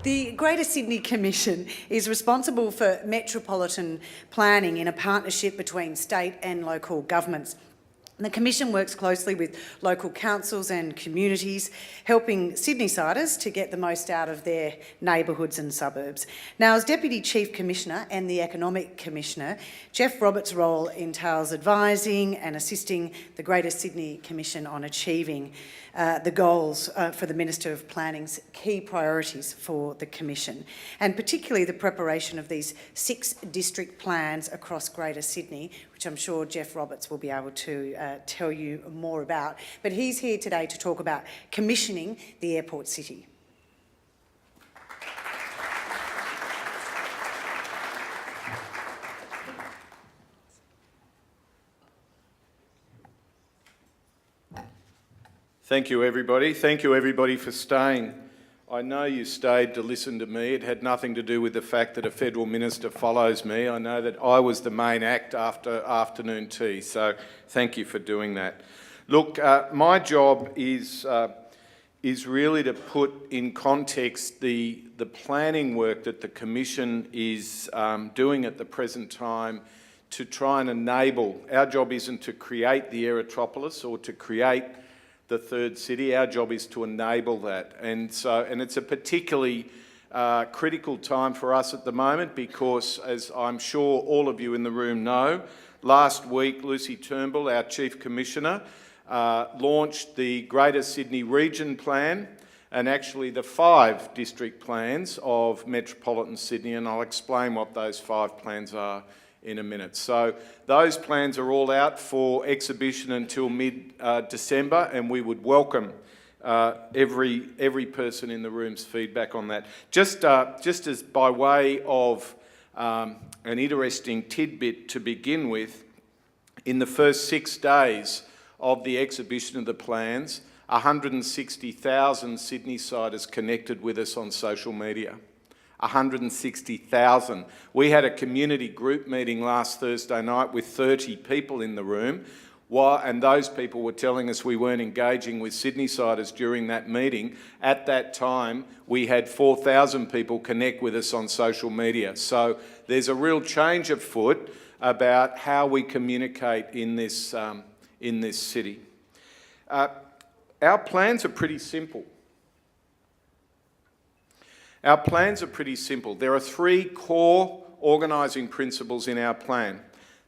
The Greater Sydney Commission is responsible for metropolitan planning in a partnership between state and local governments. The Commission works closely with local councils and communities, helping Sydneysiders to get the most out of their neighbourhoods and suburbs. Now, as Deputy Chief Commissioner and the Economic Commissioner, Geoff Roberts' role entails advising and assisting the Greater Sydney Commission on achieving the goals for the Minister of Planning's key priorities for the Commission, and particularly the preparation of these 6 district plans across Greater Sydney, which I'm sure Geoff Roberts will be able to tell you more about. But he's here today to talk about commissioning the airport city. Thank you, everybody. Thank you, everybody, for staying. I know you stayed to listen to me. It had nothing to do with the fact that a federal minister follows me. I know that I was the main act after afternoon tea, so thank you for doing that. Look, my job is really to put in context the planning work that the Commission is doing at the present time to try and enable. Our job isn't to create the aerotropolis or to create the third city. Our job is to enable that, and it's a particularly critical time for us at the moment because, as I'm sure all of you in the room know, last week Lucy Turnbull, our Chief Commissioner, launched the Greater Sydney Region Plan and actually the 5 district plans of Metropolitan Sydney, and I'll explain what those 5 plans are in a minute. So those plans are all out for exhibition until mid-December, and we would welcome every person in the room's feedback on that. Just as by way of an interesting tidbit to begin with, in the first 6 days of the exhibition of the plans, 160,000 Sydneysiders connected with us on social media. 160,000. We had a community group meeting last Thursday night with 30 people in the room, and those people were telling us we weren't engaging with Sydneysiders during that meeting. At that time, we had 4,000 people connect with us on social media. So there's a real change afoot about how we communicate in this city. Our plans are pretty simple. Our plans are pretty simple. There are 3 core organising principles in our plan.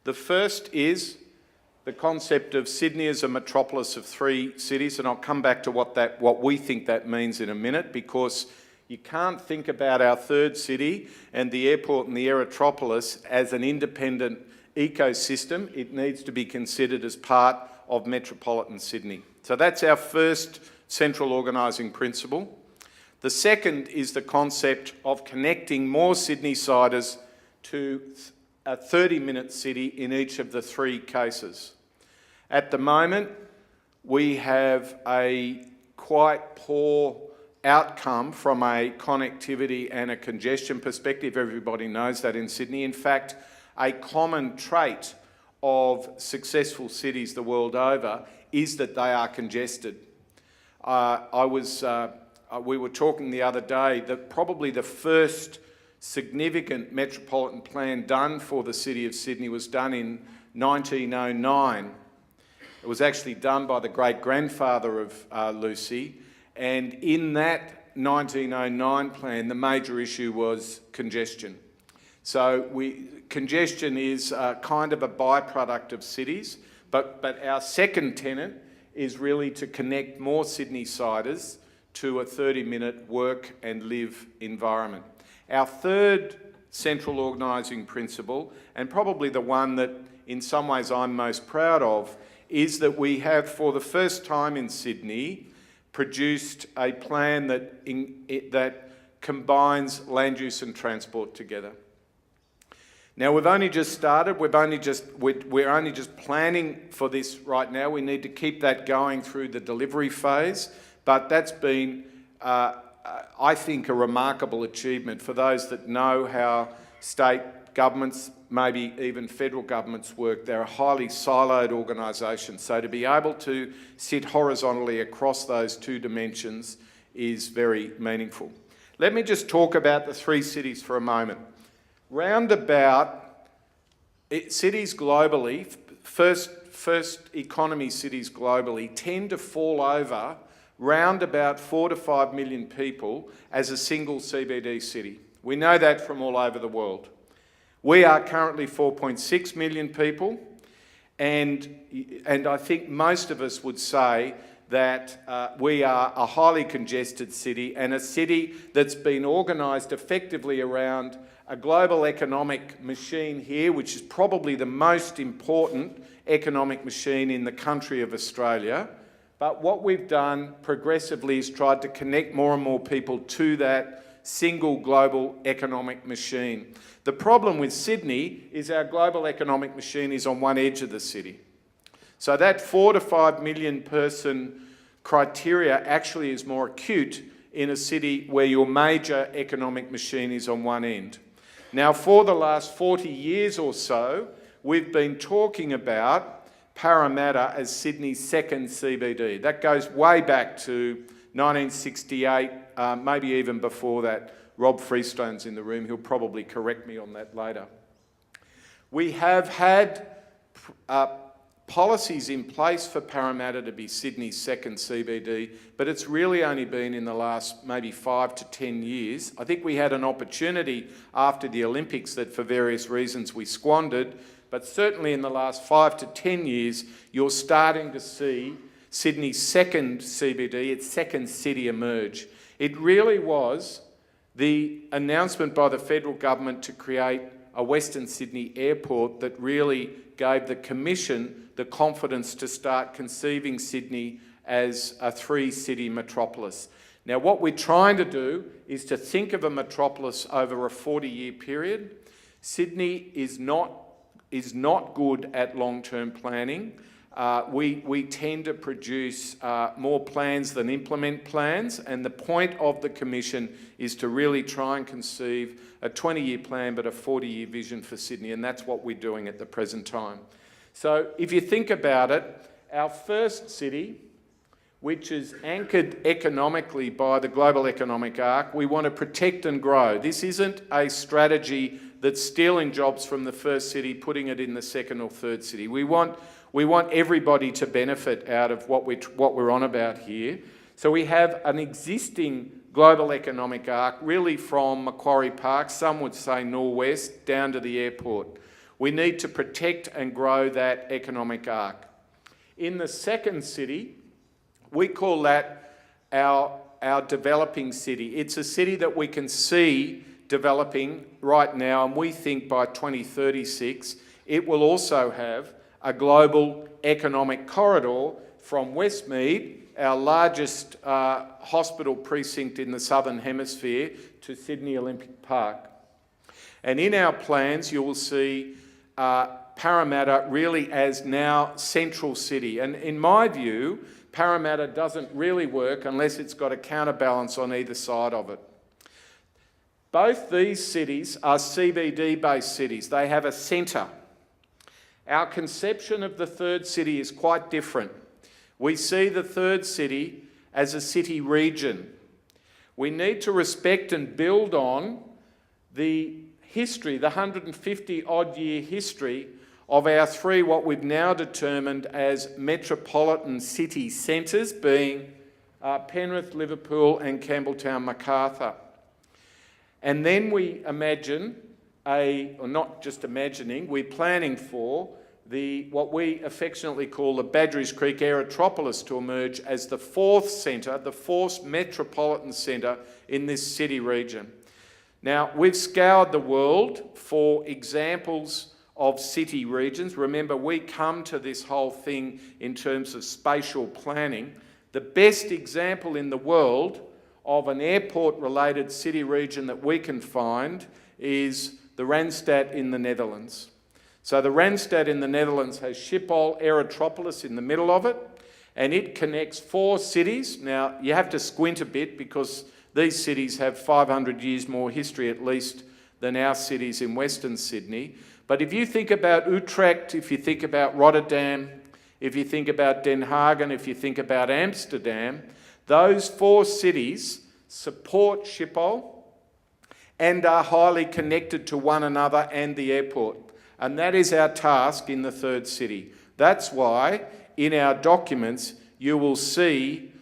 The first is the concept of Sydney as a metropolis of 3 cities, and I'll come back to what we think that means in a minute, because you can't think about our third city and the airport and the aerotropolis as an independent ecosystem. It needs to be considered as part of metropolitan Sydney. So that's our first central organising principle. The second is the concept of connecting more Sydneysiders to a 30-minute city in each of the 3 cases. At the moment, we have a quite poor outcome from a connectivity and a congestion perspective. Everybody knows that in Sydney. In fact, a common trait of successful cities the world over is that they are congested. We were talking the other day that probably the first significant metropolitan plan done for the City of Sydney was done in 1909. It was actually done by the great-grandfather of Lucy, and in that 1909 plan, the major issue was congestion. So congestion is kind of a byproduct of cities, but our second tenet is really to connect more Sydneysiders to a 30-minute work and live environment. Our third central organising principle, and probably the one that in some ways I'm most proud of, is that we have, for the first time in Sydney, produced a plan that combines land use and transport together. Now, we've only just started. We're only just planning for this right now. We need to keep that going through the delivery phase. But that's been, I think, a remarkable achievement for those that know how state governments, maybe even federal governments work. They're a highly siloed organisation. So to be able to sit horizontally across those 2 dimensions is very meaningful. Let me just talk about the three cities for a moment. Cities globally, first economy cities globally, tend to fall over round about 4 to 5 million people as a single CBD city. We know that from all over the world. We are currently 4.6 million people, and I think most of us would say that we are a highly congested city, and a city that's been organised effectively around a global economic machine here, which is probably the most important economic machine in the country of Australia. But what we've done progressively is tried to connect more and more people to that single global economic machine. The problem with Sydney is our global economic machine is on one edge of the city. So that 4 to 5 million person criteria actually is more acute in a city where your major economic machine is on one end. Now, for the last 40 years or so, we've been talking about Parramatta as Sydney's second CBD. That goes way back to 1968, maybe even before that. Rob Freestone's in the room, he'll probably correct me on that later. We have had policies in place for Parramatta to be Sydney's second CBD, but it's really only been in the last maybe 5 to 10 years. I think we had an opportunity after the Olympics that for various reasons we squandered, but certainly in the last 5 to 10 years, you're starting to see Sydney's second CBD, its second city emerge. It really was the announcement by the federal government to create a Western Sydney airport that really gave the Commission the confidence to start conceiving Sydney as a three-city metropolis. Now, what we're trying to do is to think of a metropolis over a 40-year period. Sydney is not good at long-term planning. We tend to produce more plans than implement plans, and the point of the Commission is to really try and conceive a 20-year plan but a 40-year vision for Sydney, and that's what we're doing at the present time. So if you think about it, our first city, which is anchored economically by the global economic arc, we want to protect and grow. This isn't a strategy that's stealing jobs from the first city, putting it in the second or third city. We want everybody to benefit out of what we're on about here. So we have an existing global economic arc, really from Macquarie Park, some would say Norwest, down to the airport. We need to protect and grow that economic arc. In the second city, we call that our developing city. It's a city that we can see developing right now, and we think by 2036 it will also have a global economic corridor from Westmead, our largest hospital precinct in the Southern Hemisphere, to Sydney Olympic Park. And in our plans, you will see Parramatta really as now central city. And in my view, Parramatta doesn't really work unless it's got a counterbalance on either side of it. Both these cities are CBD-based cities. They have a centre. Our conception of the third city is quite different. We see the third city as a city region. We need to respect and build on the history, the 150-odd year history of our three, what we've now determined as metropolitan city centres, being Penrith, Liverpool and Campbelltown, Macarthur. And then we imagine or not just imagining, we're planning for what we affectionately call the Badgerys Creek Aerotropolis to emerge as the fourth centre, the fourth metropolitan centre in this city region. Now, we've scoured the world for examples of city regions. Remember, we come to this whole thing in terms of spatial planning. The best example in the world of an airport-related city region that we can find is the Randstad in the Netherlands. So the Randstad in the Netherlands has Schiphol Aerotropolis in the middle of it, and it connects 4 cities. Now, you have to squint a bit because these cities have 500 years more history at least than our cities in Western Sydney. But if you think about Utrecht, if you think about Rotterdam, if you think about Den Haag, if you think about Amsterdam, those 4 cities support Schiphol, and are highly connected to one another and the airport. And that is our task in the third city. That's why in our documents you will see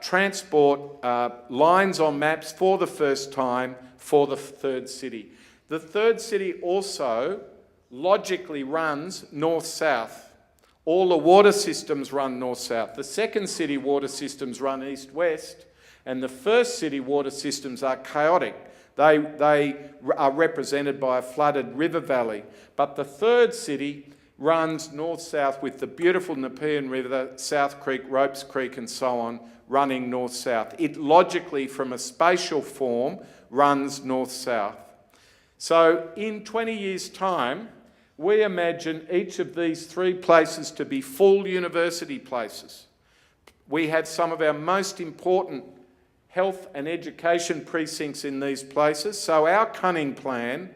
transport lines on maps for the first time for the third city. The third city also logically runs north-south. All the water systems run north-south. The second city water systems run east-west, and the first city water systems are chaotic. They are represented by a flooded river valley. But the third city runs north-south with the beautiful Nepean River, South Creek, Ropes Creek and so on, running north-south. It logically, from a spatial form, runs north-south. So in 20 years' time, we imagine each of these three places to be full university places. We have some of our most important health and education precincts in these places. So our cunning plan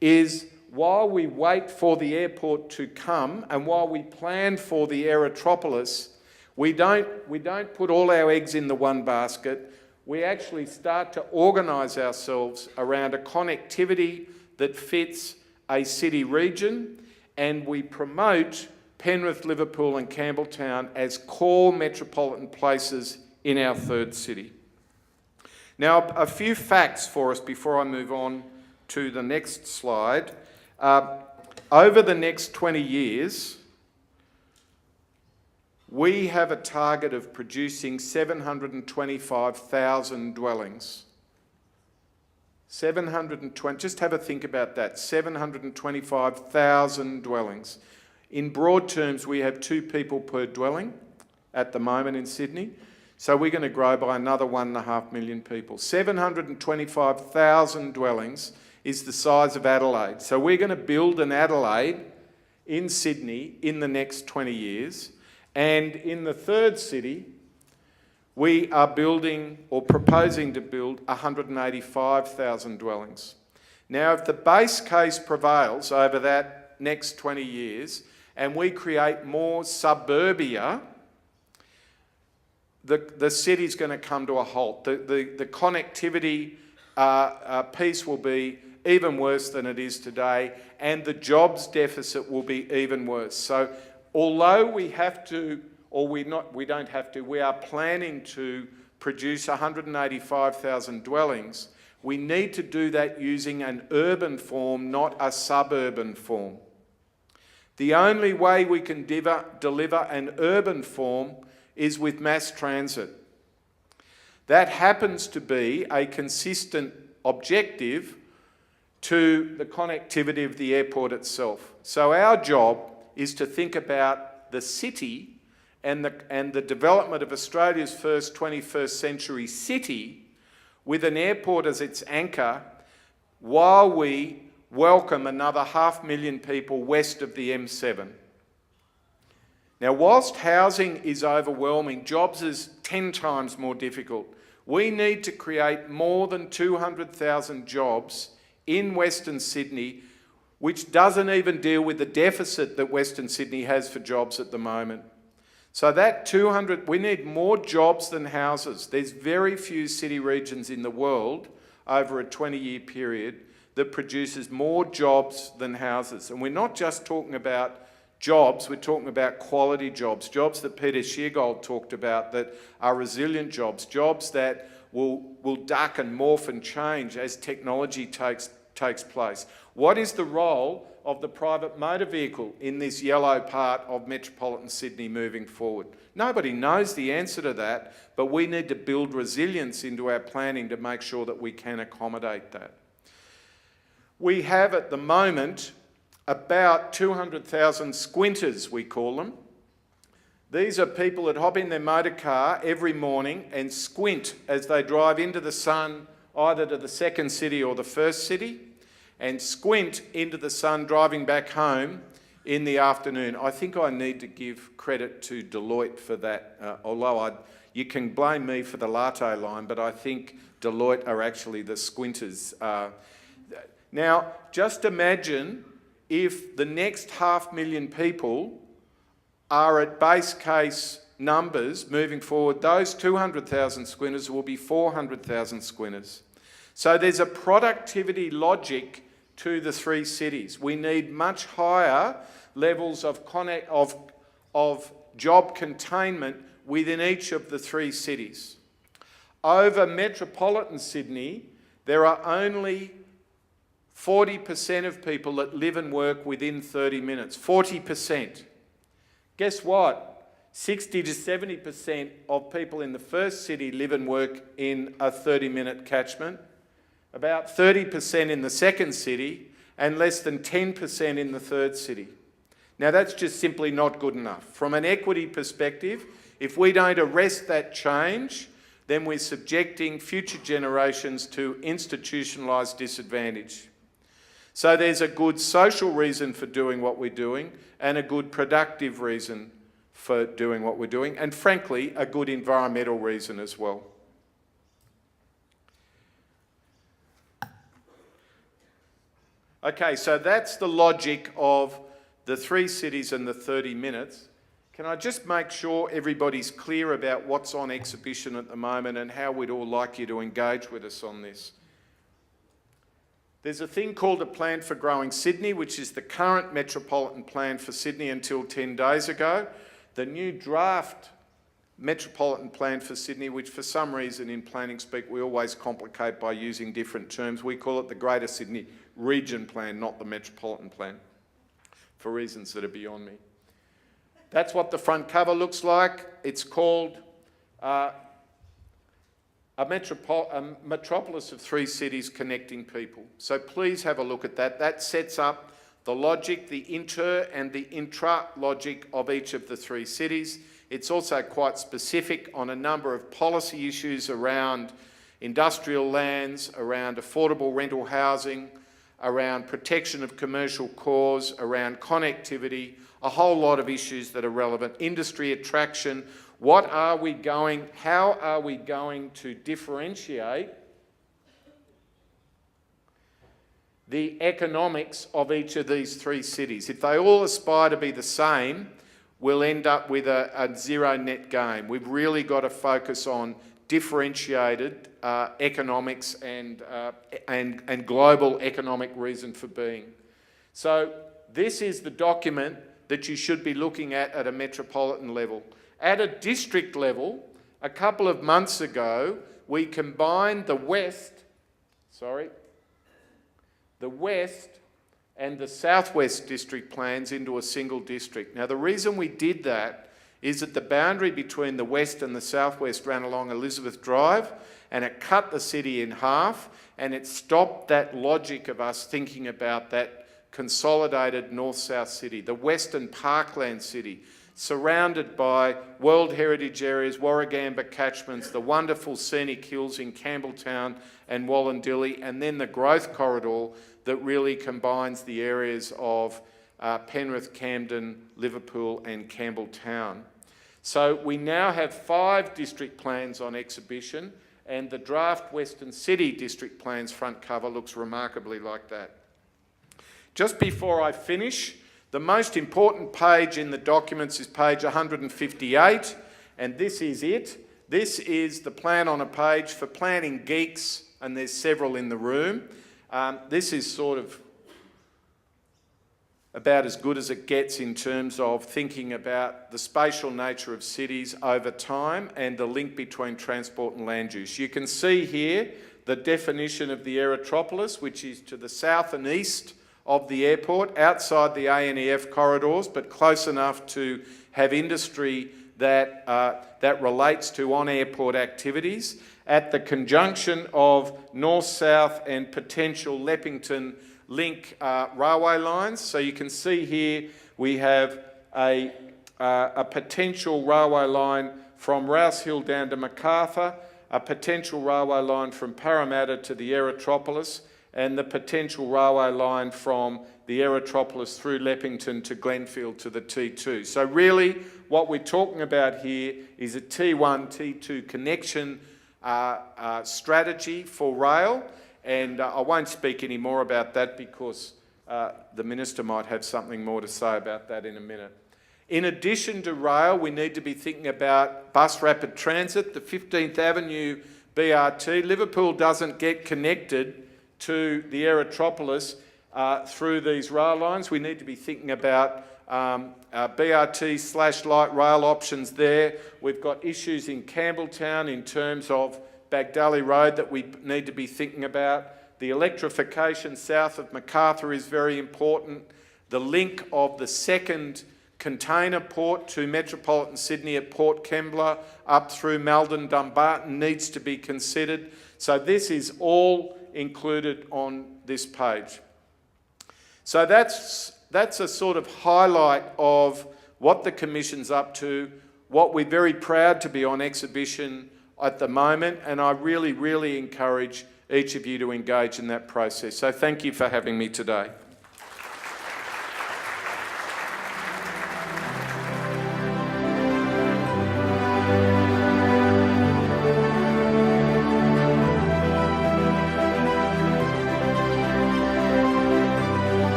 is, while we wait for the airport to come and while we plan for the aerotropolis, we don't put all our eggs in the one basket. We actually start to organise ourselves around a connectivity that fits a city region, and we promote Penrith, Liverpool and Campbelltown as core metropolitan places in our third city. Now, a few facts for us before I move on to the next slide. Over the next 20 years, we have a target of producing 725,000 dwellings. 720, just have a think about that, 725,000 dwellings. In broad terms, we have 2 people per dwelling at the moment in Sydney. So we're going to grow by another 1.5 million people. 725,000 dwellings is the size of Adelaide. So we're going to build an Adelaide in Sydney in the next 20 years. And in the third city, we are building or proposing to build 185,000 dwellings. Now, if the base case prevails over that next 20 years and we create more suburbia, the city's going to come to a halt. The connectivity piece will be even worse than it is today, and the jobs deficit will be even worse. So although we have to, or we don't have to, we are planning to produce 185,000 dwellings, we need to do that using an urban form, not a suburban form. The only way we can deliver an urban form is with mass transit. That happens to be a consistent objective to the connectivity of the airport itself. So our job is to think about the city and the development of Australia's first 21st century city with an airport as its anchor, while we welcome another 500,000 people west of the M7. Now, whilst housing is overwhelming, jobs is 10 times more difficult. We need to create more than 200,000 jobs in Western Sydney, which doesn't even deal with the deficit that Western Sydney has for jobs at the moment. So that we need more jobs than houses. There's very few city regions in the world over a 20-year period that produces more jobs than houses. And we're not just talking about jobs, we're talking about quality jobs, jobs that Peter Sheargold talked about that are resilient jobs, jobs that will duck and morph and change as technology takes place. What is the role of the private motor vehicle in this yellow part of metropolitan Sydney moving forward? Nobody knows the answer to that, but we need to build resilience into our planning to make sure that we can accommodate that. We have at the moment about 200,000 squinters, we call them. These are people that hop in their motor car every morning and squint as they drive into the sun, either to the second city or the first city, and squint into the sun driving back home in the afternoon. I think I need to give credit to Deloitte for that, although you can blame me for the latte line, but I think Deloitte are actually the squinters. Now, just imagine if the next 500,000 people are at base case numbers moving forward, those 200,000 squinters will be 400,000 squinters. So there's a productivity logic to the three cities. We need much higher levels of job containment within each of the three cities. Over metropolitan Sydney, there are only 40% of people that live and work within 30 minutes. 40%. Guess what? 60 to 70% of people in the first city live and work in a 30-minute catchment, about 30% in the second city, and less than 10% in the third city. Now, that's just simply not good enough. From an equity perspective, if we don't arrest that change, then we're subjecting future generations to institutionalised disadvantage. So there's a good social reason for doing what we're doing and a good productive reason for doing what we're doing, and frankly, a good environmental reason as well. Okay, so that's the logic of the three cities and the 30 minutes. Can I just make sure everybody's clear about what's on exhibition at the moment and how we'd all like you to engage with us on this? There's a thing called a Plan for Growing Sydney, which is the current metropolitan plan for Sydney until 10 days ago. The new draft metropolitan plan for Sydney, which for some reason in planning speak we always complicate by using different terms. We call it the Greater Sydney Region Plan, not the Metropolitan Plan, for reasons that are beyond me. That's what the front cover looks like. It's called a metropolis of three cities connecting people. So please have a look at that. That sets up the logic, the inter and the intra logic of each of the three cities. It's also quite specific on a number of policy issues around industrial lands, around affordable rental housing, around protection of commercial cores, around connectivity, a whole lot of issues that are relevant. Industry attraction, how are we going to differentiate the economics of each of these three cities? If they all aspire to be the same, we'll end up with a zero net gain. We've really got to focus on differentiated economics and global economic reason for being. So this is the document that you should be looking at a metropolitan level. At a district level, a couple of months ago, we combined the West and the Southwest district plans into a single district. Now, the reason we did that is that the boundary between the West and the Southwest ran along Elizabeth Drive, and it cut the city in half, and it stopped that logic of us thinking about that consolidated north-south city, the Western Parkland city, surrounded by World Heritage areas, Warragamba catchments, the wonderful scenic hills in Campbelltown and Wallandilly, and then the growth corridor that really combines the areas of Penrith, Camden, Liverpool and Campbelltown. So we now have 5 district plans on exhibition, and the draft Western City district plan's front cover looks remarkably like that. Just before I finish, the most important page in the documents is page 158, and this is it. This is the plan on a page for planning geeks, and there's several in the room. This is sort of about as good as it gets in terms of thinking about the spatial nature of cities over time and the link between transport and land use. You can see here the definition of the aerotropolis, which is to the south and east of the airport, outside the ANEF corridors, but close enough to have industry that relates to on-airport activities, at the conjunction of north-south and potential Leppington link railway lines. So you can see here we have a potential railway line from Rouse Hill down to Macarthur, a potential railway line from Parramatta to the Aerotropolis, and the potential railway line from the Aerotropolis through Leppington to Glenfield to the T2. So really what we're talking about here is a T1, T2 connection strategy for rail, and I won't speak any more about that because the Minister might have something more to say about that in a minute. In addition to rail, we need to be thinking about bus rapid transit, the 15th Avenue BRT. Liverpool doesn't get connected to the Aerotropolis through these rail lines. We need to be thinking about BRT/light rail options there. We've got issues in Campbelltown in terms of Bagdali Road that we need to be thinking about. The electrification south of Macarthur is very important. The link of the second container port to metropolitan Sydney at Port Kembla up through Malden, Dumbarton needs to be considered. So this is all included on this page. So that's a sort of highlight of what the Commission's up to, what we're very proud to be on exhibition at the moment, and I really, really encourage each of you to engage in that process. So thank you for having me today.